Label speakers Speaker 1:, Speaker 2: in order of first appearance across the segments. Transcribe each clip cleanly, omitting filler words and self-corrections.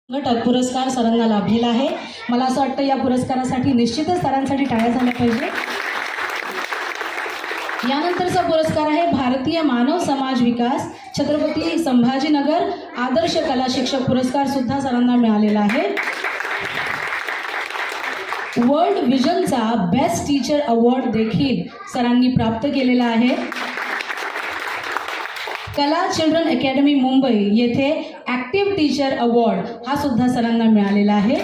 Speaker 1: घटक पुरस्कार सरांना लाभलेला आहे। मला असं वाटतं या पुरस्कारासाठी निश्चितच सरांसाठी टाळ्या झाल्या पाहिजे। यानंतरचा पुरस्कार आहे भारतीय मानव समाज विकास छत्रपती संभाजीनगर आदर्श कला शिक्षक पुरस्कार सुद्धा सरांना मिळालेला आहे। वर्ल्ड विजनचा बेस्ट टीचर अवॉर्ड देखील सरांनी प्राप्त केलेला आहे। कला चिल्ड्रन अकॅडमी मुंबई येथे ॲक्टिव्ह टीचर अवॉर्ड हा सुद्धा सरांना मिळालेला आहे।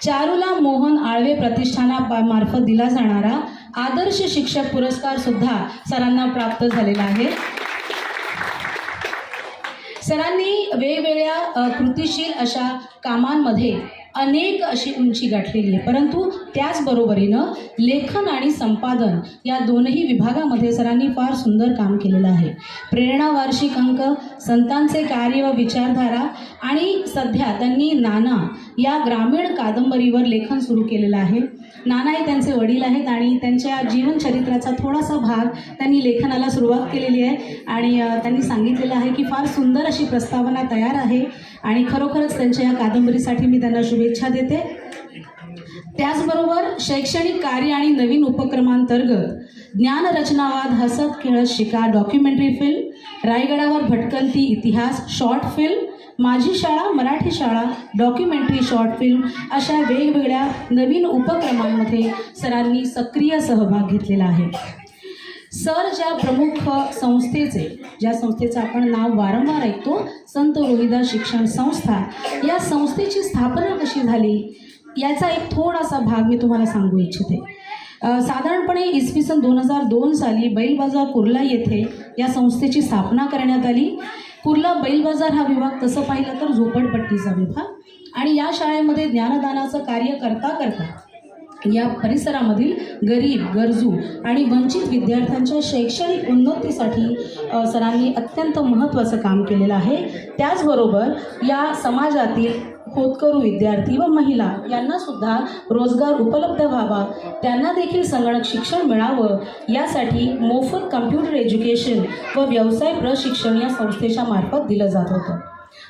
Speaker 1: चारुला मोहन आळवे प्रतिष्ठानामार्फत दिला जाणारा आदर्श शिक्षक पुरस्कार सुद्धा सरांना प्राप्त झालेला आहे। सरांनी वेगवेगळ्या कृतिशील अशा कामांमध्ये अनेक अशी उंची गाठलेली आहे, परंतु त्याचबरोबरीनं लेखन आणि संपादन या दोनही विभागामध्ये सरांनी फार सुंदर काम केलेलं आहे। प्रेरणा वार्षिक अंक, संतांचे कार्य व विचारधारा आणि सध्या त्यांनी नाना या ग्रामीण कादंबरीवर लेखन सुरू केलेलं आहे। नाना हे त्यांचे वडील आहेत आणि त्यांच्या जीवनचरित्राचा थोडासा भाग त्यांनी लेखनाला सुरुवात केलेली आहे आणि त्यांनी सांगितलेलं आहे की फार सुंदर अशी प्रस्तावना तयार आहे आणि खरोखरच त्यांच्या या कादंबरीसाठी मी त्यांना शुभेच्छा देते। त्याचबरोबर शैक्षणिक कार्य आणि नवीन उपक्रमांतर्गत ज्ञानरचनावाद हसत खेळत शिका डॉक्युमेंटरी फिल्म, रायगडावर भटकंती इतिहास शॉर्ट फिल्म, माझी शाळा मराठी शाळा डॉक्युमेंटरी शॉर्ट फिल्म अशा वेगवेगळ्या नवीन उपक्रमांमध्ये सरांनी सक्रिय सहभाग घेतलेला आहे। सर ज्या संस्थेचं आपण नाव वारंवार ऐकतो, संत रोहिदास शिक्षण संस्था, या संस्थेची स्थापना कशी झाली याचा एक थोडासा भाग मी तुम्हाला सांगू इच्छिते। साधारणपणे इसवी सन 2002 साली बैल बाजार कुर्ला येथे या संस्थेची स्थापना करण्यात आली। कुर्ला बैल बाजार हा विभाग तसं पाहिलं तर झोपडपट्टीचा विभाग आणि या शाळेमध्ये ज्ञानदानाचं कार्य करता करता या परिसरामधील गरीब, गरजू आणि वंचित विद्यार्थ्यांच्या शैक्षणिक उन्नतीसाठी सरांनी अत्यंत महत्त्वाचं काम केलेलं आहे। त्याचबरोबर या समाजातील होतकरू विद्यार्थी व महिला यांना सुद्धा रोजगार उपलब्ध व्हावा, त्यांना देखील संगणक शिक्षण मिळावं यासाठी मोफत कम्प्युटर एज्युकेशन व व्यवसाय प्रशिक्षण या संस्थेच्या मार्फत दिलं जात होतं।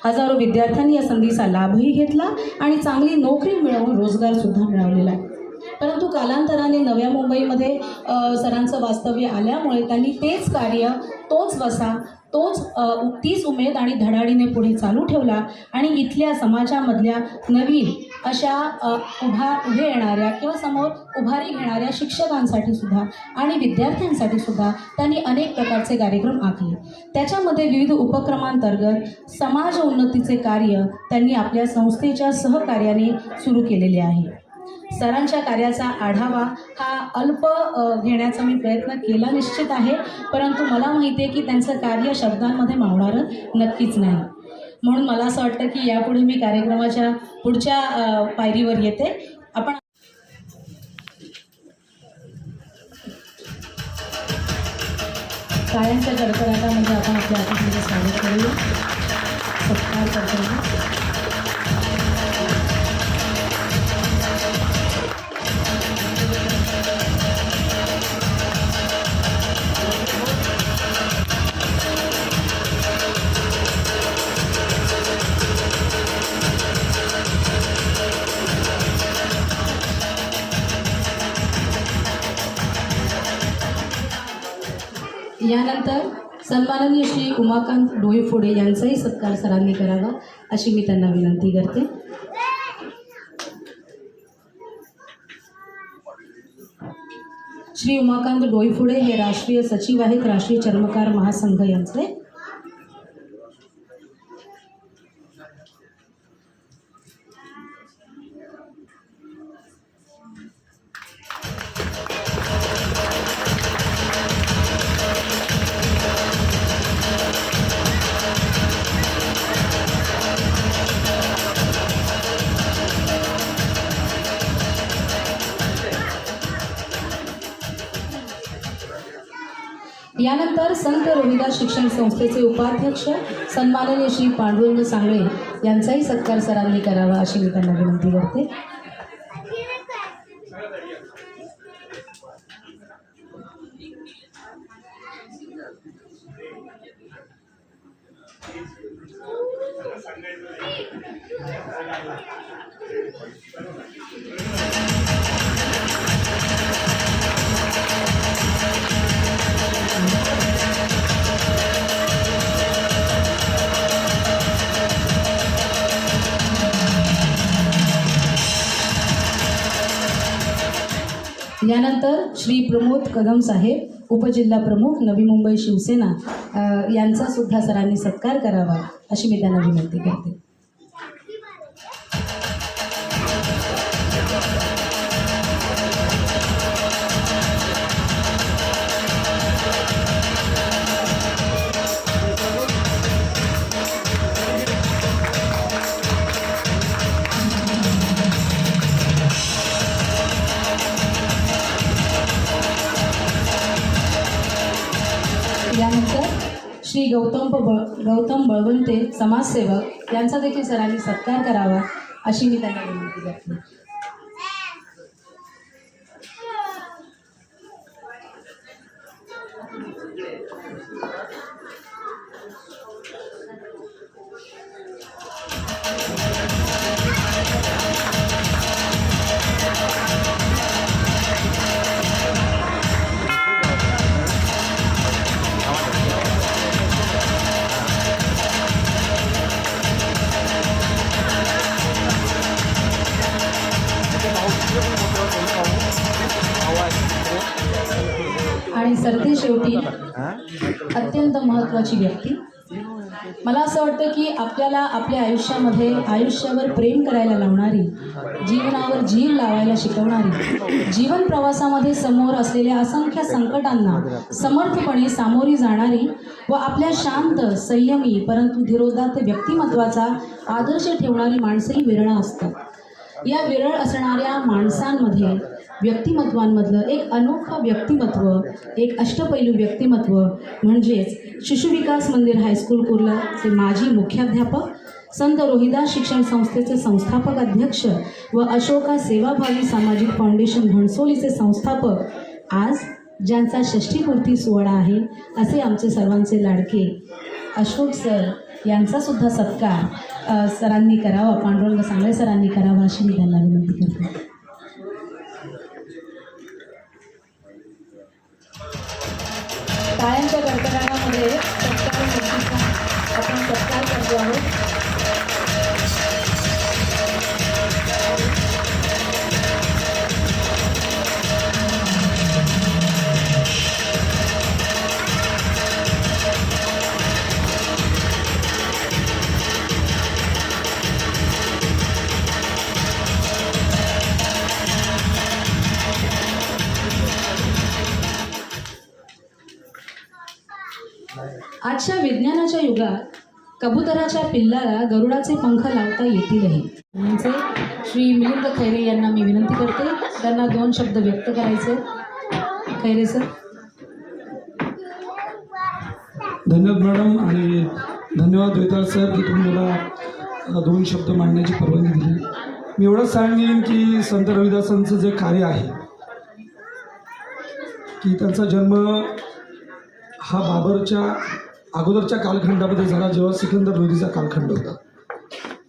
Speaker 1: हजारो विद्यार्थ्यांनी या संधीचा लाभही घेतला आणि चांगली नोकरी मिळवून रोजगार सुद्धा मिळवलेला आहे। परंतु कालांतराने नव्या मुंबईमध्ये सरांचं वास्तव्य आल्यामुळे त्यांनी तेच कार्य, तोच वसा, तीच उमेद आणि धडाडीने पुढे चालू ठेवला आणि इथल्या समाजामधल्या नवीन अशा उभे येणाऱ्या किंवा समोर उभारी घेणाऱ्या शिक्षकांसाठी सुद्धा आणि विद्यार्थ्यांसाठी सुद्धा त्यांनी अनेक प्रकारचे कार्यक्रम आखले। त्याच्यामध्ये विविध उपक्रमांतर्गत समाज उन्नतीचे कार्य त्यांनी आपल्या संस्थेच्या सहकार्याने सुरू केलेले आहे। सरांच्या कार्याचा आढावा हा अल्प घेण्याचा मी प्रयत्न केला निश्चित आहे, परंतु मला माहिती आहे की त्यांचं कार्य शब्दांमध्ये मावणारं नक्कीच नाही। म्हणून मला असं वाटतं की यापुढे मी कार्यक्रमाच्या पुढच्या पायरीवर येते। आपण टाळ्यांच्या कडकडाटामध्ये आपण आपल्या अतिथींचं स्वागत करूया, सत्कार करतो। यानंतर सन्माननीय श्री उमाकांत डोईफोडे यांचाही सत्कार सरांनी करावा अशी मी त्यांना विनंती करते। श्री उमाकांत डोईफोडे हे राष्ट्रीय सचिव आहेत राष्ट्रीय चर्मकार महासंघ यांचे। यानंतर संत रोहिदास शिक्षण संस्थेचे उपाध्यक्ष सन्माननीय श्री पांडुरंग सांगळे यांचाही सत्कार सरांनी करावा अशी मी त्यांना विनंती करते। यानंतर श्री प्रमोद कदम साहेब उपजिल्हा प्रमुख नवी मुंबई शिवसेना यांचा सुद्धा सरांनी सत्कार करावा अशी मी त्यांना विनंती करते. यानंतर श्री गौतम बळवंते समाजसेवक यांचा देखील सरांनी सत्कार करावा अशी मी त्यांना विनंती करते. आणि सरते शेवटी अत्यंत महत्त्वाची व्यक्ती. मला असं वाटतं की आपल्याला आपल्या आयुष्यामध्ये आयुष्यावर प्रेम करायला लावणारी, जीवनावर जीव लावायला शिकवणारी, जीवन प्रवासामध्ये समोर असलेल्या असंख्य संकटांना समर्थपणे सामोरी जाणारी व आपल्या शांत, संयमी परंतु धीरोदात्त व्यक्तिमत्वाचा आदर्श ठेवणारी माणसंही विरळ असतात. या विरळ असणाऱ्या माणसांमध्ये व्यक्तिमत्वांमधलं एक अनोखं व्यक्तिमत्व, एक अष्टपैलू व्यक्तिमत्व म्हणजेच शिशुविकास मंदिर हायस्कूल कुर्लाचे माजी मुख्याध्यापक, संत रोहिदास शिक्षण संस्थेचे संस्थापक अध्यक्ष व अशोका सेवाभावी सामाजिक फाउंडेशन घणसोलीचे संस्थापक, आज ज्यांचा षष्ठीपूर्ती सोहळा आहे असे आमचे सर्वांचे लाडके अशोक सर यांचा सुद्धा सत्कार सरांनी करावा, पांडुरंग सांगळे सरांनी करावा अशी मी त्यांना विनंती करते. टाळ्यांच्या गडगडाटामध्ये आपण सत्कार करतो आहोत. आजच्या विज्ञानाच्या युगात कबुतराच्या पिल्लाला गरुडाचे पंख लावता येतीलही. म्हणजे श्री मिलिंद खैरे यांना मी विनंती करते, त्यांना 2 शब्द व्यक्त करायचे. खैरे सर.
Speaker 2: धन्यवाद मॅडम आणि धन्यवाद वेताळ सर की तुम्ही मला 2 शब्द मांडण्याची परवानगी दिली. मी एवढंच सांगेन की संत रविदासांचं जे कार्य आहे की त्यांचा जन्म हा बाबरच्या अगोदरच्या कालखंडामध्ये झाला, जेव्हा सिकंदर लोधीचा कालखंड होता.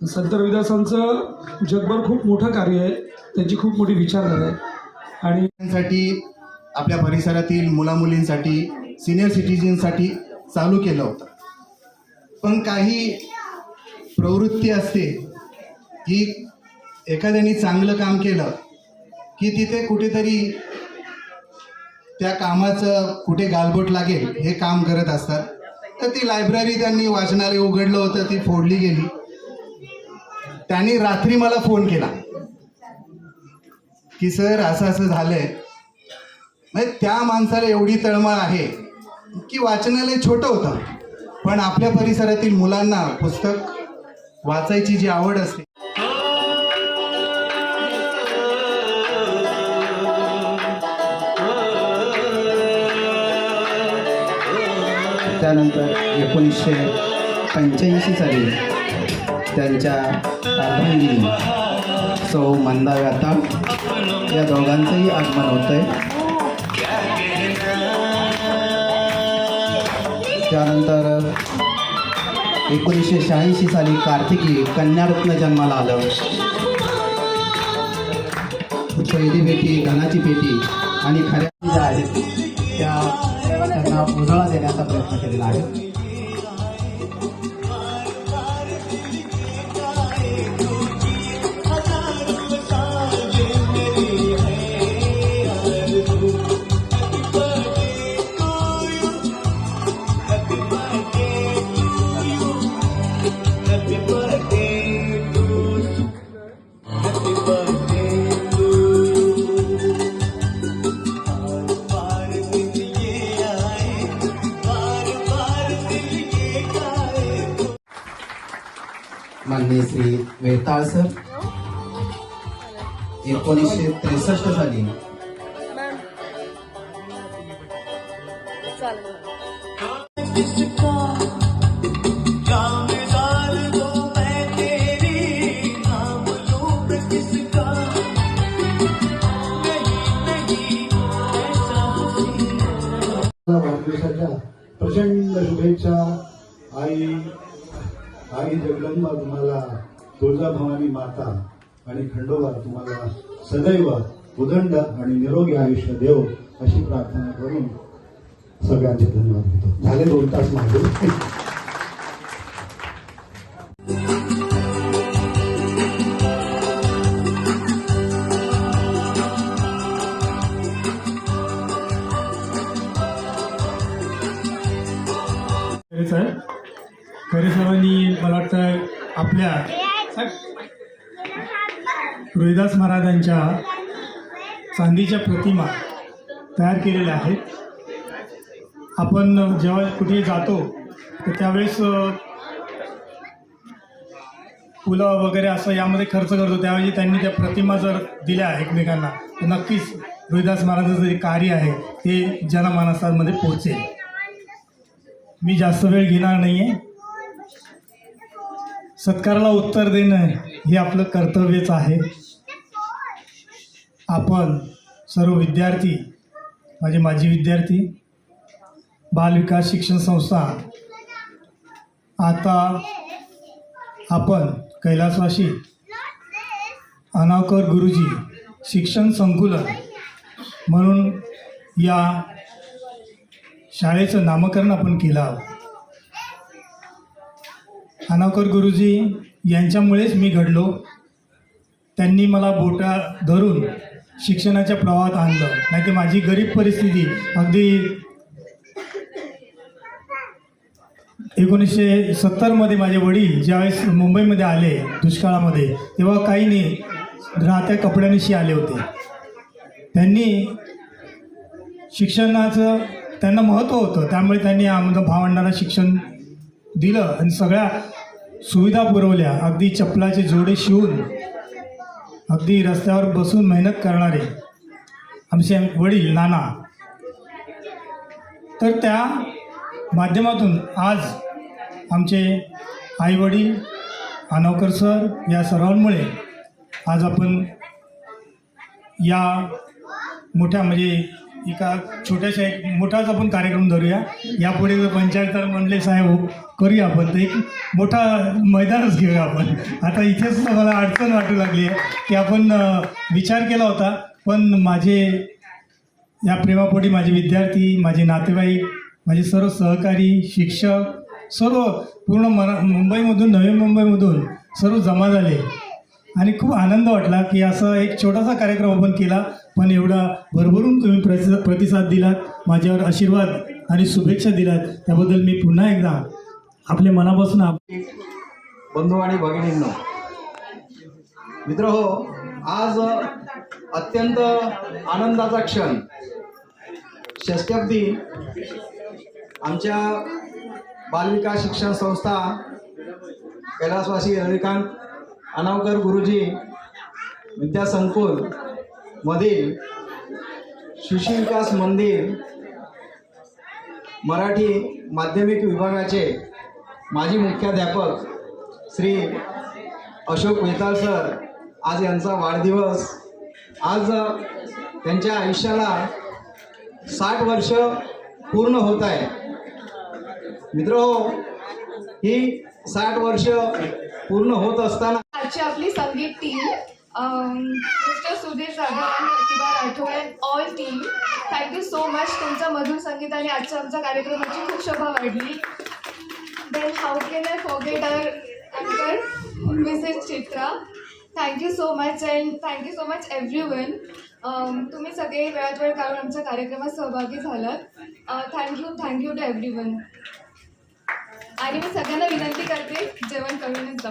Speaker 2: संत रविदासांचं जगभर खूप मोठं कार्य आहे, त्यांची खूप मोठी विचारधारा आहे आणि
Speaker 3: साठी आपल्या परिसरातील मुलामुलींसाठी, सिनियर सिटीजनसाठी चालू केलं होतं. पण काही प्रवृत्ती असते की एखाद्याने चांगलं काम केलं की तिथे कुठेतरी त्या कामाचं कुठे गालबोट लागेल हे काम करत असतात. तर ती लायब्ररी त्यांनी वाचनालय उघडलं होतं, ती फोडली गेली. त्यांनी रात्री मला फोन केला की सर असं असं झालंय. म्हणजे त्या माणसाला एवढी तळमळ आहे की वाचनालय छोटं होतं पण आपल्या परिसरातील मुलांना पुस्तक वाचायची जी आवड असते.
Speaker 4: त्यानंतर 1985 साली त्यांच्या अर्धांगिनी सौ मंदा व्याताळ या दोघांचंही आगमन होतं आहे. त्यानंतर 1986 साली कार्तिकी कन्यारत्न जन्माला आलं. पहिली पेटी धनाची पेटी आणि खऱ्या ज्या आहेत त्या त्यांना उजाळा देण्याचा प्रयत्न केलेला आहे. माननीय श्री वेताळ सर 1963 साली
Speaker 5: वाढदिवसाच्या प्रचंड शुभेच्छा. आई जगदंबा तुम्हाला, तुळजाभवानी माता आणि खंडोबा तुम्हाला सदैव उदंड आणि निरोगी आयुष्य देव अशी प्रार्थना करून सगळ्यांचे धन्यवाद देतो. झाले 2 तास मागे.
Speaker 6: खरे साहेबांनी मला वाटतं आपल्या रोहिदास महाराजांच्या चांदीच्या प्रतिमा तयार केलेल्या आहेत. आपण जेव्हा कुठे जातो तर त्यावेळेस फुलं वगैरे असं यामध्ये खर्च करतो, त्यावेळी त्यांनी त्या प्रतिमा जर दिल्या एकमेकांना तर नक्कीच रोहिदास महाराजांचं जे कार्य आहे ते जनमानसामध्ये पोहोचेल. मी जास्त वेळ घेणार नाही आहे. सत्काराला उत्तर देणं हे आपलं कर्तव्यच आहे. आपण सर्व विद्यार्थी, माझे माजी विद्यार्थी, बालविकास शिक्षण संस्था, आता आपण कैलासवासी अनावकर गुरुजी शिक्षण संकुलन म्हणून या शाळेचं नामकरण आपण केलं आहोत. अनावकर गुरुजी यांच्यामुळेच मी घडलो. त्यांनी मला बोटा धरून शिक्षणाच्या प्रवाहात आणलं. नाही तर माझी गरीब परिस्थिती अगदी 1970मध्ये माझे वडील ज्यावेळेस मुंबईमध्ये आले दुष्काळामध्ये, तेव्हा काही नाही, राहत्या कपड्यांशी आले होते. त्यांनी शिक्षणाचं त्यांना महत्त्व होतं, त्यामुळे त्यांनी आम्हाला भावंडांना शिक्षण दिलं आणि सगळ्या सुविधा पुरवल्या. अगदी चपलाचे जोडे शिवून अगदी रस्त्यावर बसून मेहनत करणारे आमचे वडील नाना. तर त्या माध्यमातून आज आमचे आईवडील, अनावकर सर या सर्वांमुळे आज आपण या मोठ्या म्हणजे एका छोट्याशा एक मोठाच आपण कार्यक्रम धरूया. यापुढे जर पंचायत म्हणले साहेब करूया आपण तर एक मोठा मैदानच घेऊया आपण. आता इथेच मला अडचण वाटू लागली आहे की आपण विचार केला होता, पण माझे या प्रेमापोटी माझे विद्यार्थी, माझे नातेवाईक, माझे सर्व सहकारी, शिक्षक सर्व पूर्ण मुंबईमधून, नवी मुंबईमधून सर्व जमा झाले आणि खूप आनंद वाटला की असं एक छोटासा कार्यक्रम आपण केला, पण एवढा भरभरून तुम्ही प्रतिसाद दिलात, माझ्यावर आशीर्वाद आणि शुभेच्छा दिलात, त्याबद्दल मी पुन्हा एकदा आपल्या मनापासून
Speaker 4: बंधू आणि भगिनींनो, मित्र हो, आज अत्यंत आनंदाचा क्षण. षष्ट्यब्दी आमच्या बालविकास शिक्षण संस्था कैलासवासी रविकांत अनावकर गुरुजी विद्यासंकुल मधील शिशु विकास मंदिर मराठी माध्यमिक विभागाचे माजी मुख्याध्यापक श्री अशोक वेताळ सर, आज यांचा वाढदिवस. आज त्यांच्या आयुष्याला 60 वर्ष पूर्ण होत आहे. मित्र हो, ही 60 वर्ष पूर्ण होत असताना
Speaker 7: आजची आपली संगीत टीम मिस्टर सुधीर जाधव आणि Pratibha Rathod and all team, thank you so much. तुमच्या मधुर संगीताने आजच्या आमच्या कार्यक्रमाची खूप शोभा वाढली. Then how can I forget our अँकर Mrs Chitra. Thank you so much and thank you so much everyone. तुम्ही सगळे वेळात वेळ काढून आमच्या कार्यक्रमात सहभागी झालात. Thank you to everyone. आणि मी सगळ्यांना विनंती करते जेवण करूनच जा.